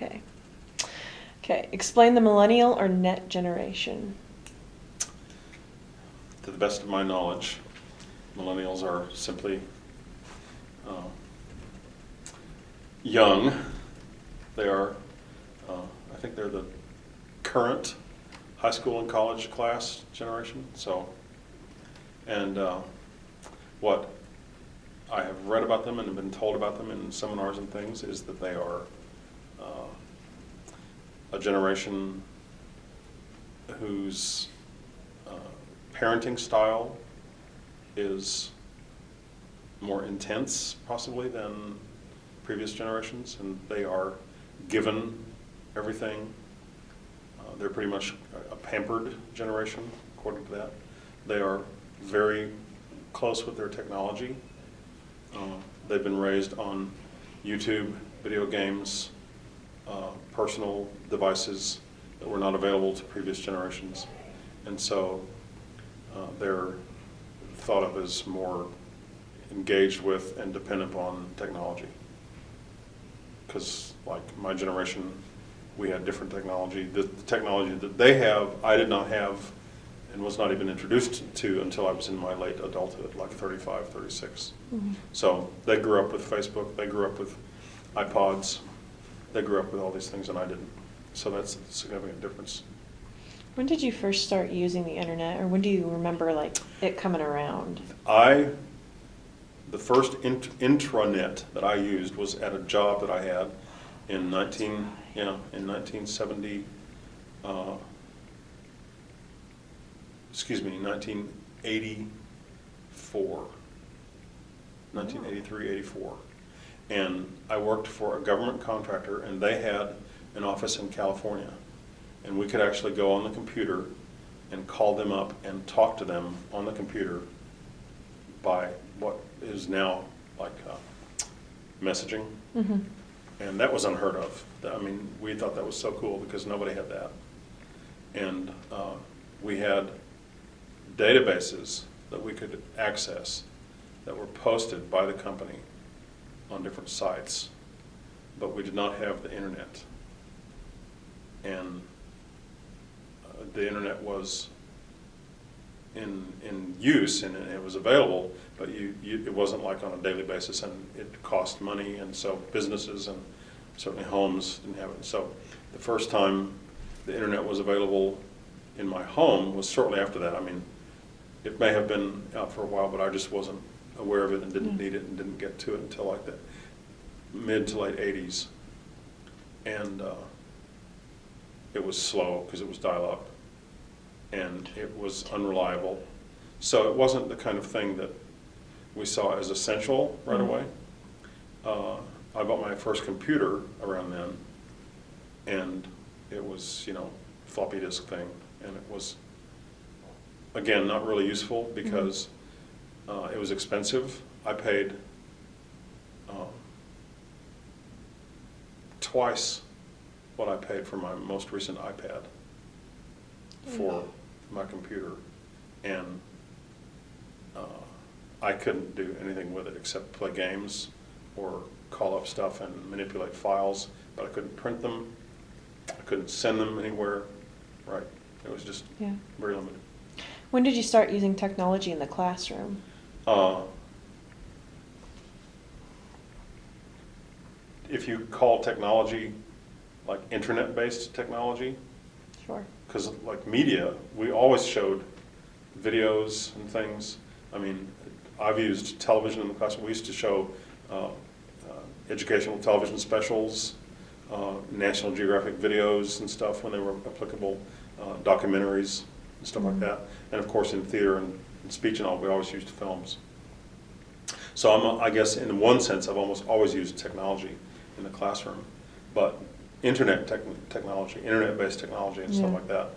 Okay. Okay, explain the millennial or net generation. To the best of my knowledge, millennials are simply young. They are, I think they're the current high school and college class generation. So, and what I have read about them and have been told about them in seminars and things is that they are a generation whose parenting style is more intense possibly than previous generations, and they are given everything. They're pretty much a pampered generation, according to that. They are very close with their technology. They've been raised on YouTube, video games, personal devices that were not available to previous generations. And so they're thought of as more engaged with and dependent upon technology. Because like my generation, we had different technology. The technology that they have, I did not have and was not even introduced to until I was in my late adulthood, like 35, 36. Mm-hmm. So they grew up with Facebook, they grew up with iPods, they grew up with all these things and I didn't. So that's a significant difference. When did you first start using the internet, or when do you remember like it coming around? The first intranet that I used was at a job that I had in 1970, 1984, 1983, 84. And I worked for a government contractor, and they had an office in California. And we could actually go on the computer and call them up and talk to them on the computer by what is now like messaging. Mm-hmm. And that was unheard of. I mean, we thought that was so cool because nobody had that. And we had databases that we could access that were posted by the company on different sites, but we did not have the internet. And the internet was in use and it was available, but it wasn't like on a daily basis, and it cost money, and so businesses and certainly homes didn't have it. So the first time the internet was available in my home was shortly after that. I mean, it may have been out for a while, but I just wasn't aware of it and didn't need it and didn't get to it until like the mid to late 80s. And it was slow because it was dial-up and it was unreliable. So it wasn't the kind of thing that we saw as essential right away. I bought my first computer around then, and it was, floppy disk thing, and it was, again, not really useful because it was expensive. I paid twice what I paid for my most recent iPad for my computer, and I couldn't do anything with it except play games or call up stuff and manipulate files, but I couldn't print them, I couldn't send them anywhere, right? It was just very limited. When did you start using technology in the classroom? If you call technology like internet-based technology, Sure. because like media, we always showed videos and things. I mean, I've used television in the classroom. We used to show educational television specials, National Geographic videos and stuff when they were applicable, documentaries and stuff like that. And of course in theater and speech and all, we always used films. So I guess in one sense, I've almost always used technology in the classroom. But internet technology, internet-based technology and stuff like that,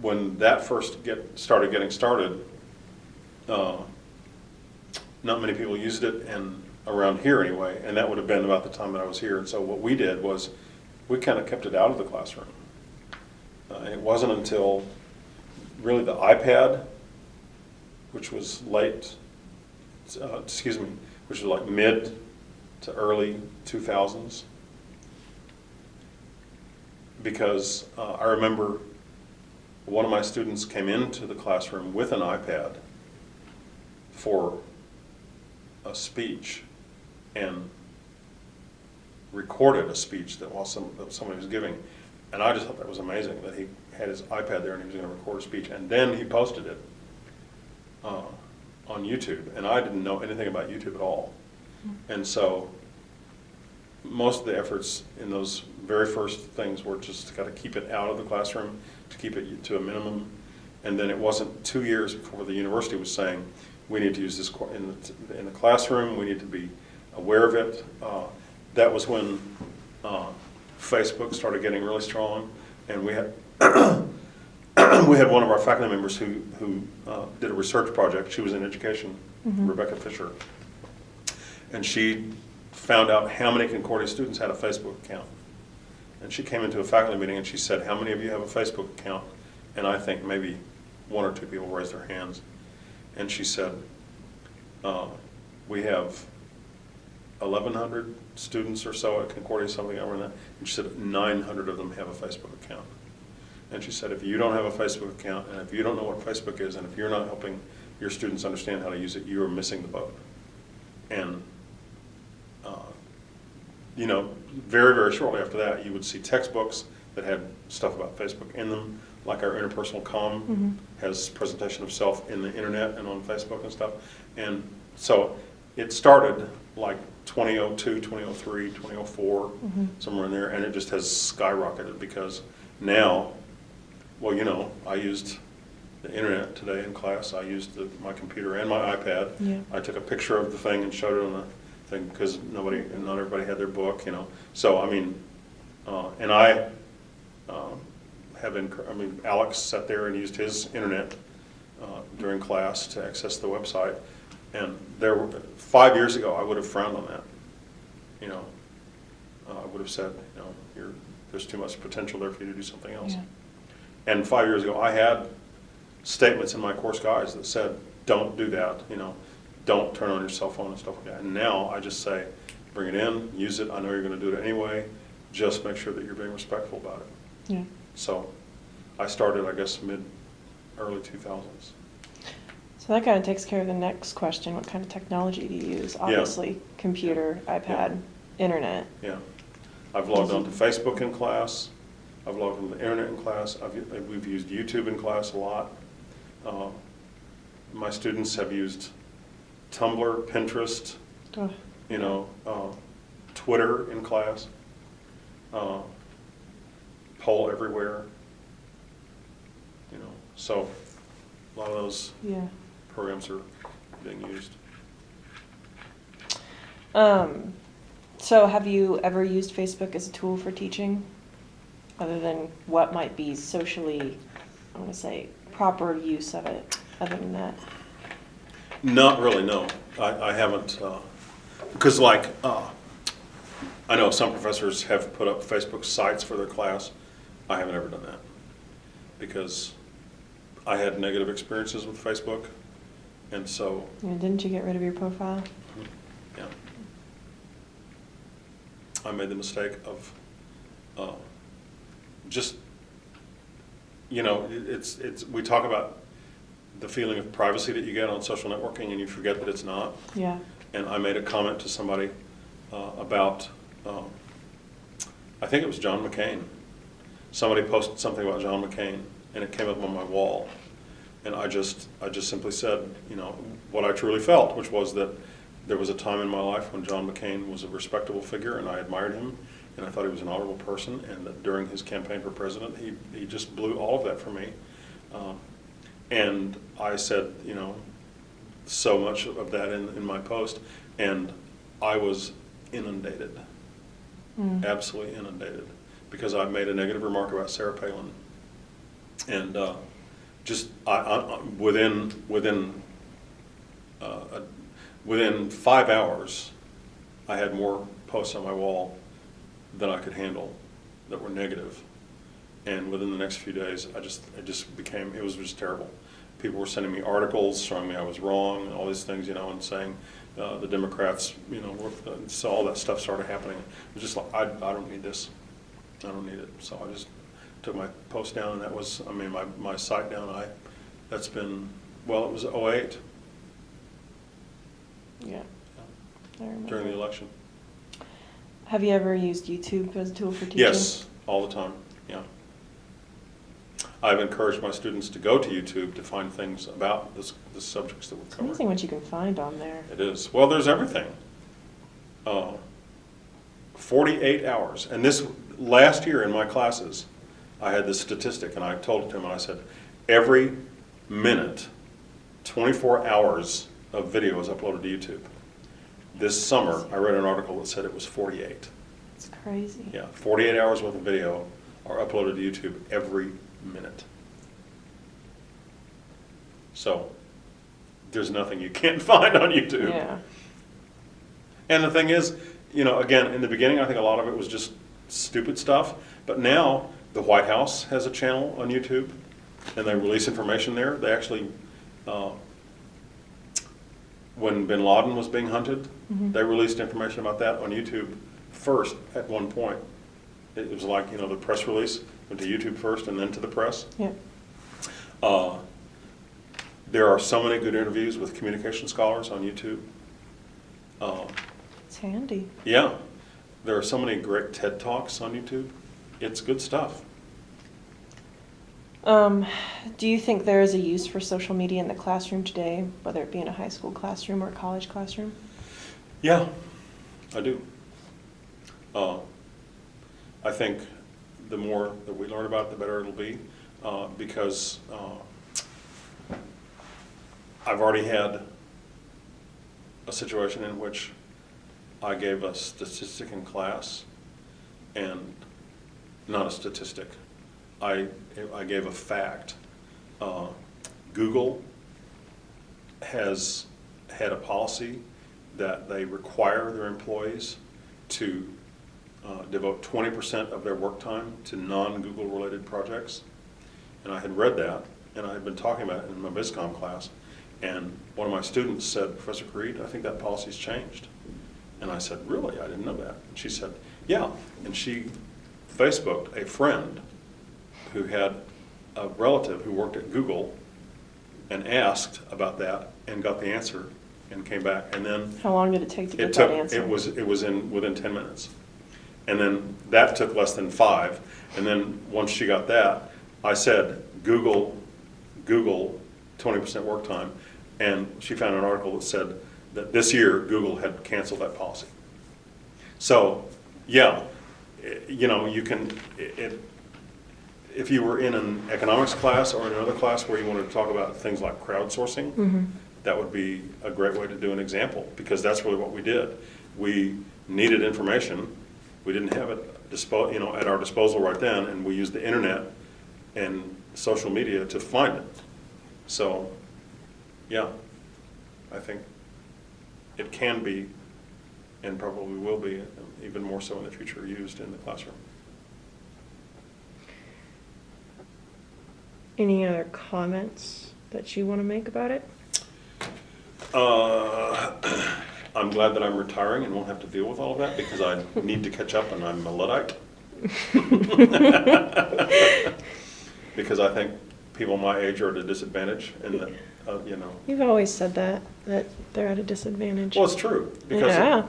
when that first started getting started, not many people used it, and around here anyway, and that would have been about the time that I was here. And so what we did was we kind of kept it out of the classroom. It wasn't until really the iPad, which was which was like mid to early 2000s, because I remember one of my students came into the classroom with an iPad for a speech and recorded a speech that somebody was giving. And I just thought that was amazing that he had his iPad there and he was going to record a speech. And then he posted it on YouTube. And I didn't know anything about YouTube at all. And so most of the efforts in those very first things were just to kind of keep it out of the classroom, to keep it to a minimum. And then it wasn't 2 years before the university was saying, we need to use this in the classroom, we need to be aware of it. That was when Facebook started getting really strong, and we had we had one of our faculty members who did a research project. She was in education, Rebecca Fisher, and she found out how many Concordia students had a Facebook account. And she came into a faculty meeting and she said, how many of you have a Facebook account? And I think maybe 1 or 2 people raised their hands. And she said, we have 1,100 students or so at Concordia, something over that. And she said 900 of them have a Facebook account. And she said, if you don't have a Facebook account, and if you don't know what Facebook is, and if you're not helping your students understand how to use it, you are missing the boat. And you know, very, very shortly after that, you would see textbooks that had stuff about Facebook in them, like our Interpersonal Comm has presentation of self in the internet and on Facebook and stuff. And so it started like 2002, 2003, 2004, somewhere in there, and it just has skyrocketed because now, well, you know, I used the internet today in class. I used my computer and my iPad. Yeah. I took a picture of the thing and showed it on the thing because not everybody had their book, you know. So I mean, and I Alex sat there and used his internet during class to access the website, and 5 years ago I would have frowned on that. You know, I would have said, you know, there's too much potential there for you to do something else. Yeah. And 5 years ago I had statements in my course guides that said, don't do that, you know. Don't turn on your cell phone and stuff like that. And now I just say, bring it in, use it. I know you're going to do it anyway. Just make sure that you're being respectful about it. Yeah. So I started, I guess, early 2000s. So that kind of takes care of the next question. What kind of technology do you use? Obviously, computer, iPad, internet. Yeah. I've logged on to Facebook in class. I've logged on to the internet in class. We've used YouTube in class a lot. My students have used Tumblr, Pinterest, you know, Twitter in class, Poll Everywhere, you know, so a lot of those programs are being used. So have you ever used Facebook as a tool for teaching, other than what might be socially, I want to say, proper use of it, other than that? Not really, no. I haven't, because like, I know some professors have put up Facebook sites for their class. I haven't ever done that because I had negative experiences with Facebook, and so. And didn't you get rid of your profile? Yeah. I made the mistake of just, you know, we talk about the feeling of privacy that you get on social networking, and you forget that it's not. Yeah. And I made a comment to somebody about, I think it was John McCain. Somebody posted something about John McCain, and it came up on my wall. And I just simply said, you know, what I truly felt, which was that there was a time in my life when John McCain was a respectable figure, and I admired him, and I thought he was an honorable person, and that during his campaign for president, he just blew all of that for me. And I said, you know, so much of that in my post, and I was inundated, absolutely inundated, because I made a negative remark about Sarah Palin. And just within 5 hours, I had more posts on my wall than I could handle that were negative. And within the next few days, it was just terrible. People were sending me articles showing me I was wrong, and all these things, you know, and saying the Democrats, you know, so all that stuff started happening. It was just like, I don't need this. I don't need it. So I just took my post down, and that was, I mean, my site down. That's been, well, it was '08 Yeah. I remember. during the election. Have you ever used YouTube as a tool for teaching? Yes, all the time, yeah. I've encouraged my students to go to YouTube to find things about the subjects that we're It's covering. amazing what you can find on there. It is. Well, there's everything. 48 hours. And this, last year in my classes, I had this statistic, and I told it to him, and I said, every minute, 24 hours of video is uploaded to YouTube. This summer, I read an article that said it was 48. It's crazy. Yeah, 48 hours worth of video are uploaded to YouTube every minute. So, there's nothing you can't find on YouTube. Yeah. And the thing is, you know, again, in the beginning, I think a lot of it was just stupid stuff. But now, the White House has a channel on YouTube, and they release information there. They actually, when bin Laden was being hunted, they released information about that on YouTube first at one point. It was like, you know, the press release went to YouTube first and then to the press. Yeah. There are so many good interviews with communication scholars on YouTube. It's handy. Yeah, there are so many great TED Talks on YouTube. It's good stuff. Do you think there is a use for social media in the classroom today, whether it be in a high school classroom or a college classroom? Yeah, I do. I think the more that we learn about it, the better it'll be, because I've already had a situation in which I gave a statistic in class, and not a statistic. I gave a fact. Google has had a policy that they require their employees to devote 20% of their work time to non-Google related projects. And I had read that, and I had been talking about it in my BizCom class, and one of my students said, Professor Creed, I think that policy's changed. And I said, really? I didn't know that. And she said, yeah. And she Facebooked a friend who had a relative who worked at Google and asked about that and got the answer and came back. And then How long did it take to get it that took, answer? it was within 10 minutes. And then that took less than 5. And then once she got that, I said, Google 20% work time. And she found an article that said that this year Google had canceled that policy. So, yeah, you know, you can, if you were in an economics class or in another class where you wanted to talk about things like crowdsourcing, that would be a great way to do an example, because that's really what we did. We needed information. We didn't have it at our disposal right then, and we used the internet and social media to find it. So, yeah, I think it can be, and probably will be, even more so in the future, used in the classroom. Any other comments that you want to make about it? I'm glad that I'm retiring and won't have to deal with all of that, because I need to catch up, and I'm a Luddite. Because I think people my age are at a disadvantage, and that, You've always said that they're at a disadvantage. Well, it's true, because, Yeah.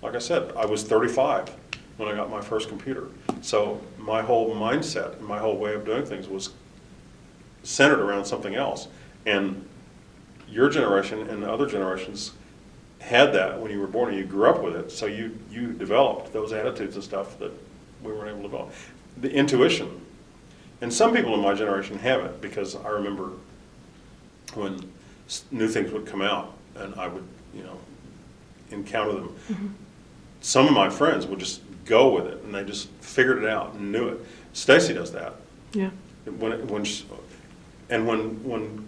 like I said, I was 35 when I got my first computer. So my whole mindset and my whole way of doing things was centered around something else. And your generation and the other generations had that when you were born, and you grew up with it. So you developed those attitudes and stuff that we weren't able to develop. The intuition. And some people in my generation have it, because I remember when new things would come out and I would, encounter them. Mm-hmm. Some of my friends would just go with it, and they just figured it out and knew it. Stacy does that. Yeah. When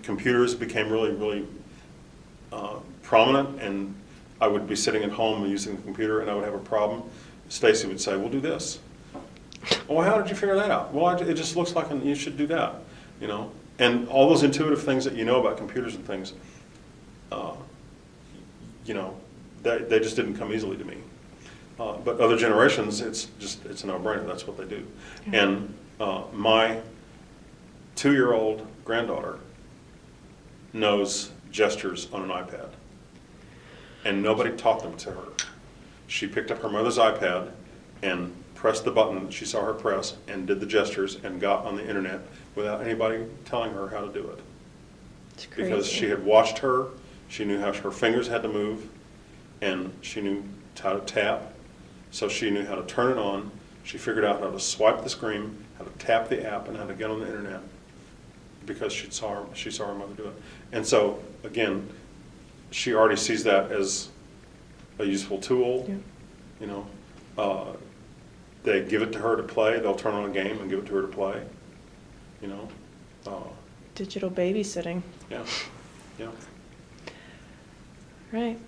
computers became really, really prominent, and I would be sitting at home using the computer and I would have a problem, Stacy would say, "We'll do this." "Well, how did you figure that out?" "Well, it just looks like you should do that." And all those intuitive things that you know about computers and things, they just didn't come easily to me. But other generations, it's a no-brainer, that's what they do. Yeah. And my 2-year-old granddaughter knows gestures on an iPad. And nobody taught them to her. She picked up her mother's iPad and pressed the button that she saw her press and did the gestures and got on the internet without anybody telling her how to do it. It's crazy. Because she had watched her, she knew how her fingers had to move, and she knew how to tap, so she knew how to turn it on. She figured out how to swipe the screen, how to tap the app, and how to get on the internet because she saw her mother do it. And so, again, she already sees that as a useful tool. Yeah. You know, they give it to her to play. They'll turn on a game and give it to her to play. You know, Digital babysitting. yeah, yeah. Right.